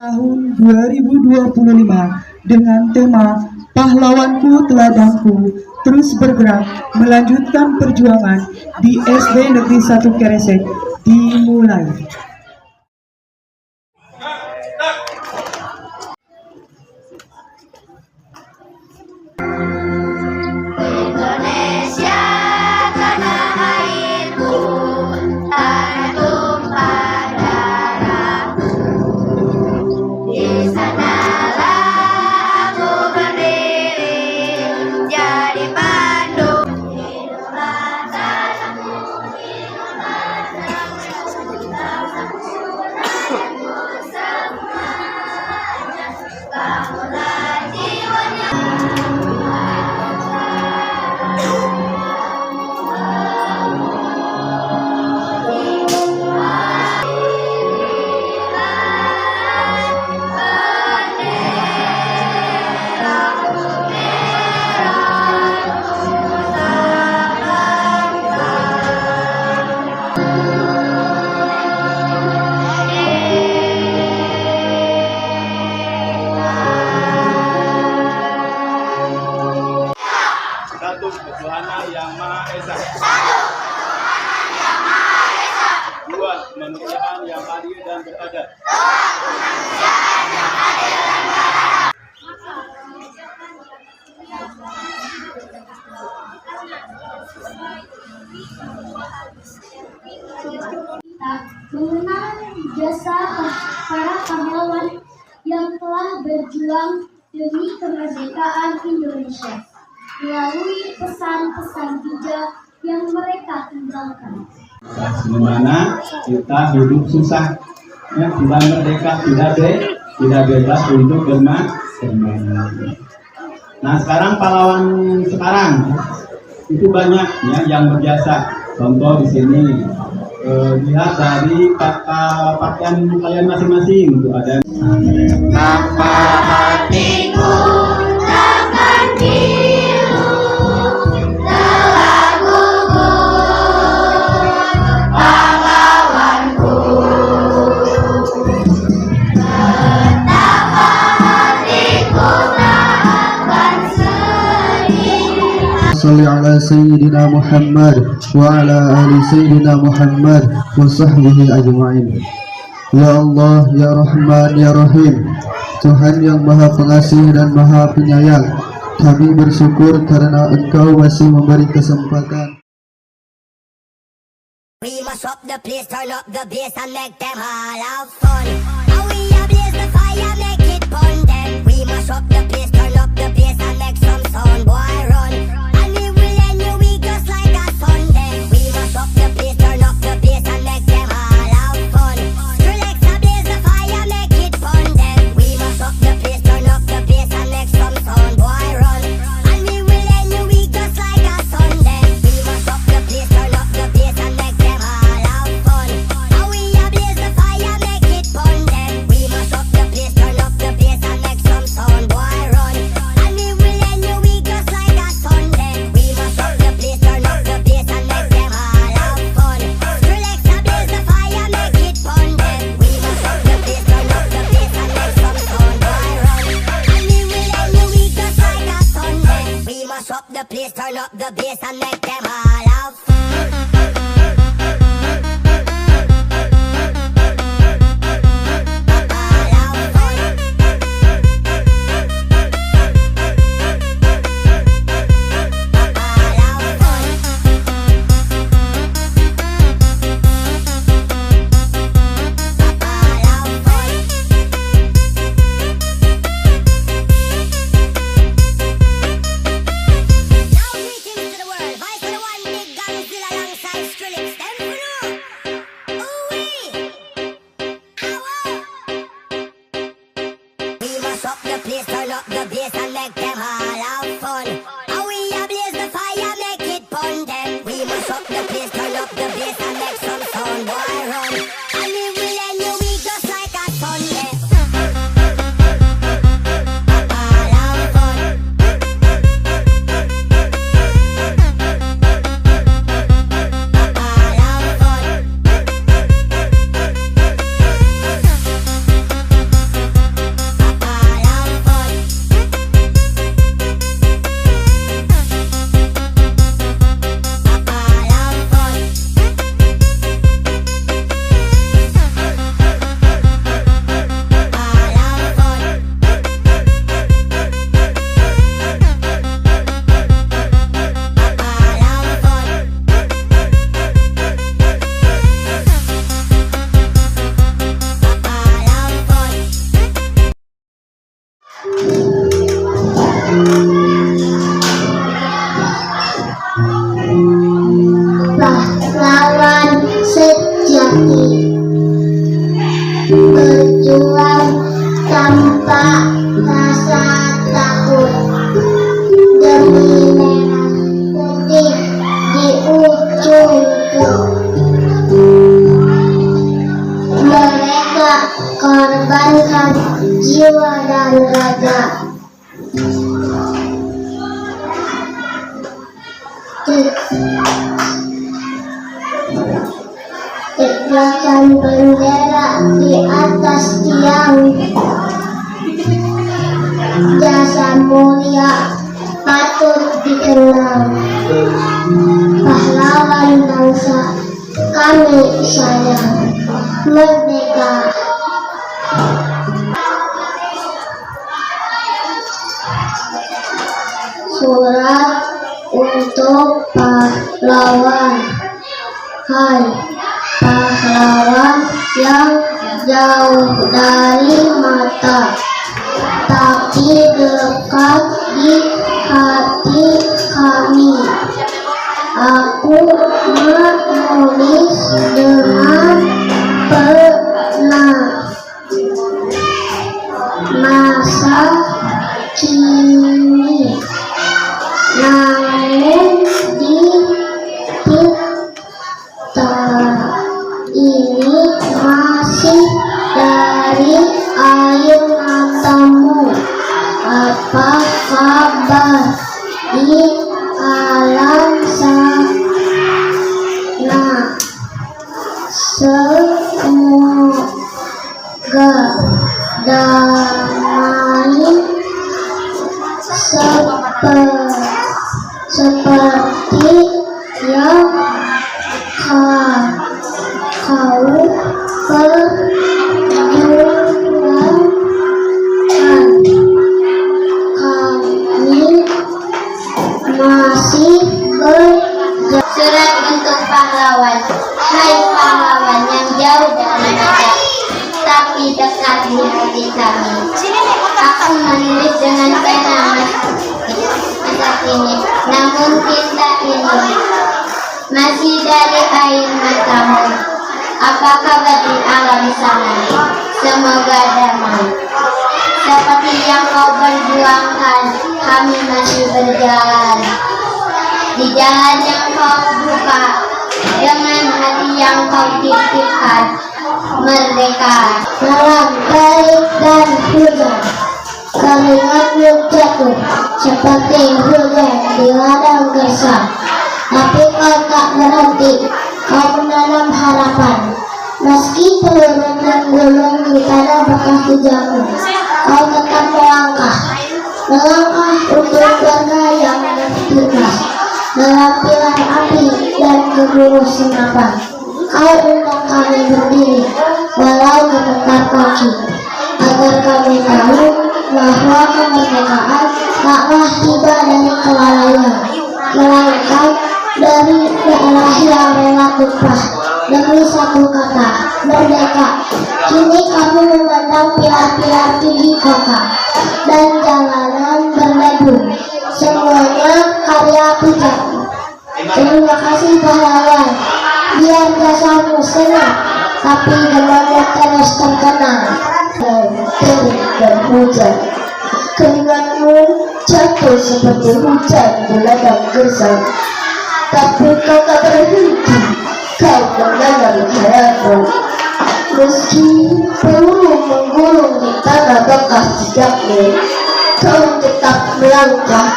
tahun 2025 dengan tema Pahlawanku Teladanku terus bergerak melanjutkan perjuangan di SD Negeri 1 Keresek dimulai. Ketuhanan Yang Maha Esa. Dua, kemanusiaan yang adil dan beradab. Mengenal jasa para pahlawan yang telah berjuang demi kemerdekaan Indonesia melalui pesan-pesan bijak yang mereka tinggalkan. Di mana kita hidup susah, ya, tidak merdeka, tidak bebas untuk bermain. Nah, sekarang pahlawan sekarang itu banyak ya yang berjasa. Contoh di sini lihat dari pakaian kalian masing-masing itu ada. Tanpa hatiku takkan pilu telah gugur pahlawanku. Betapa hatiku takkan sedih. Salli ala Sayyidina Muhammad wa ala ali Sayyidina Muhammad wa sahbihi ajma'in. Ya Allah, Ya Rahman, Ya Rahim, Tuhan yang Maha Pengasih dan Maha Penyayang, kami bersyukur karena Engkau masih memberi kesempatan. We must rock the place, turn up the bass and make them all have fun. And we ablaze the fire, make it fun then. We must rock the place, turn up the bass and make some sound, boy run. And we will end your week just like a Sunday. We must rock the place, turn up the bass and make them all have fun. Skrillex ablaze the fire, make it fun then. We must rock the place, turn up the bass and make some sound, boy run. And we will end your week just like a Sunday. We must rock the place, turn up the bass and make them all have fun. And we ablaze the fire, make it fun then. We must rock the place, turn up the bass and make some sound, boy run. And we will end your week just like a Sunday. We must rock the place, turn up the bass and make them all have fun. Skrillex ablaze the fire, make it fun then. We must rock the place, turn up the bass and make some sound, boy run. And we will end your week just like a Sunday. We must rock the place, turn up the bass and make them all have fun. Up the place, turn up the bass and make them all have fun. And we ablaze the fire, make it fun then. We must up the place, turn up the bass and make some sound, boy run. And we will end your week just like a Sunday. All have fun. All have fun. tanpa rasa takut demi merah putih di ujungku. Mereka korbankan jiwa dan raga. Tegakkan bendera di atas tiang. Jasa mulia patut dikenal. Pahlawan bangsa kami sayang. Merdeka. Surat untuk pahlawan. Hai pahlawan yang jauh dari mata tapi dekat di hati kami. Aku menulis dengan pena masa kini, namun di kita ini masih dari air matamu. Apa kabar di alam sana? Semoga damai seperti yang kau perjuangkan. Kami masih berjuang. Surat untuk pahlawan. Hai pahlawan yang jauh dari mata tapi dekat di hati kami. Aku menulis dengan pena masa kini, namun kita ini masih dari air matamu. Apa kabar di alam sana? Semoga damai seperti yang kau perjuangkan. Kami masih berjalan di jalan yang kau buka dengan hati yang kau titipkan. Merdeka. Malam terik dan hujan, keringatmu jatuh seperti hujan di ladang gersang. Tapi kau tak berhenti, kau menanam harapan. Meski peluru menggulung di tanah bekas tujuanmu, kau tetap melangkah untuk keluarga yang tertindas dalam pilar api dan gemuruh senapan. Kau undang kami berdiri walau gemetar kaki, agar kami tahu bahwa kemerdekaan taklah tiba dari kelalaian, melainkan dari daerah yang rela tumpah demi satu kata, merdeka. Kini kami memandang pilar-pilar tinggi kota dan jalanan berdadu, semuanya karya pijaku. Terima kasih pahlawan, biar jasamu senang, tapi demammu terus terkenang. Terik dan hujan, keringatmu jatuh seperti hujan di ladang gersang. Tapi kau tak berhenti, kau menanam harapan. Meski peluru menggulung di tanah bekas jejakmu, kau tetap melangkah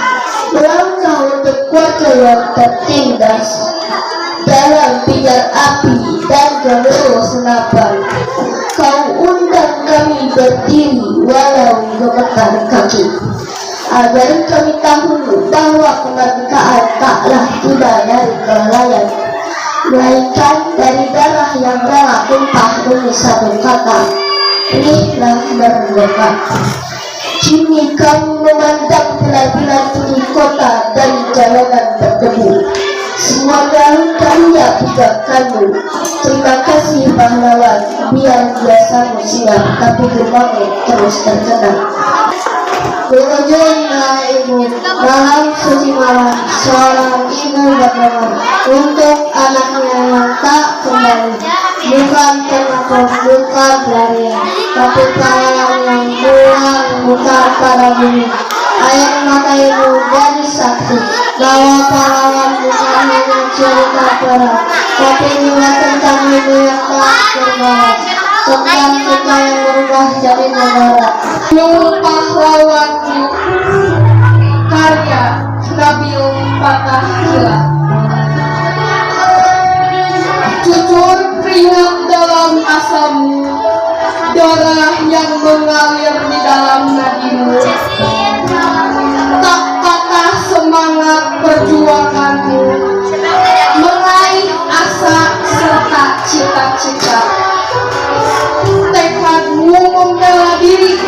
untuk keluarga yang tertindas dalam pijar api dan gemuruh senapan. Kau undang kami berdiri walau gemetar kaki, agar kami tahu bahwa kemerdekaan taklah tiba dari kelalaian, melainkan dari darah yang rela tumpah demi satu kata, pilihlah merdeka. Kini kami memandang pilar-pilar tinggi kota dari jalanan berdebu, semoga karya pijakanmu. Terima kasih pahlawan, biar biasamu siap tapi demammu terus terkenang. Berujunglah ibu, dalam suci malam seorang ibu berdoa untuk anaknya yang tak kembali, bukan penakut, bukan pelarian, tapi pahlawan yang para bumi. Air mataimu jadi saksi bahwa pahlawan bukan hanya cerita perang, tapi juga tentang ibu yang telah berbawa, tentang kita yang berubah jadi negara. Pahlawanku, karya Nabil Fatahillah. Jujur keringat dalam asamu, darah yang mengalir di dalam nadimu, tak patah semangat perjuanganmu, meraih asa serta cita-cita. Tekadmu membela diri,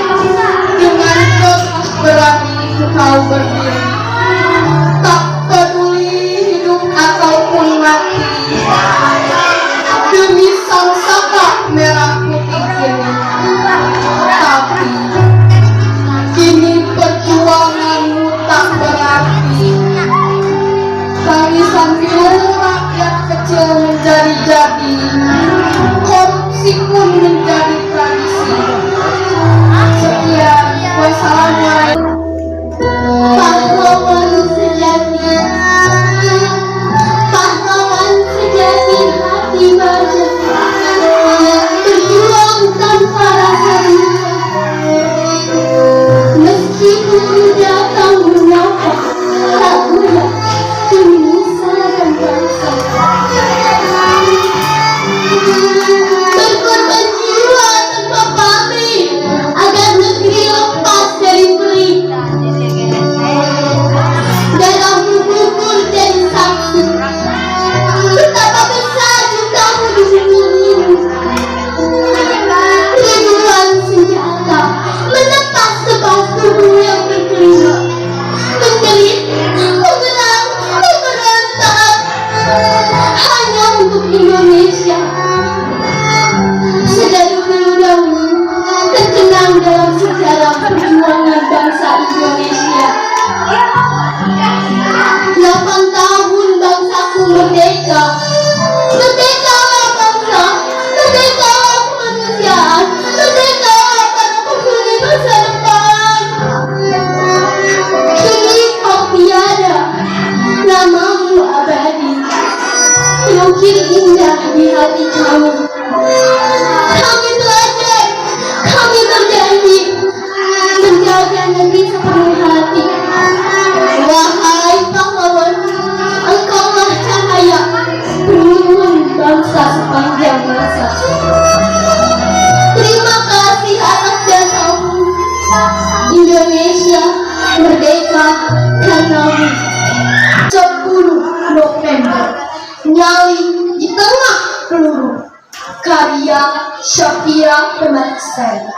dengan keras berani kau berdiri, tak peduli hidup ataupun mati, demi sang saka merah putih ini. Tapi kini perjuanganmu tak berarti. Tangisan biru rakyat kecil menjadi jadi, korupsi pun menjadi tradisi. Sekian, wassalamualaikum. Pahlawan sejati, pahlawan sejati hati baja, berjuang tanpa rasa meskipun datang menapa, tak goyah demi nusa dan bangsa. Berkorban jiwa tanpa pamrih agar negeri lepas dari pelik. Darahmu gugur jadi saksi betapa besar cintamu di bumi. Ribuan senjata menepas tebas tubuh yang berkelima, menjerit, mengenang, memberontak hanya untuk Indonesia. Sedahulu dahulu terkenang dalam sejarah perjuangan bangsa Indonesia. 8 tahun bangsaku merdeka, merdeka bangsa, merdeka kemanusiaan, merdeka para penghuni masa depan. Kini kau tiada, namamu abadi, terukir indah di hati kamu. Kami belajar, kami berjanji menjaga negeri sepenuh hati. Wahai pahlawan, engkaulah cahaya penyuluh bangsa sepanjang masa. Terima kasih atas jasamu, Indonesia merdeka karenamu. 10 November, nyali di tengah peluru, karya Syafira Permatasari.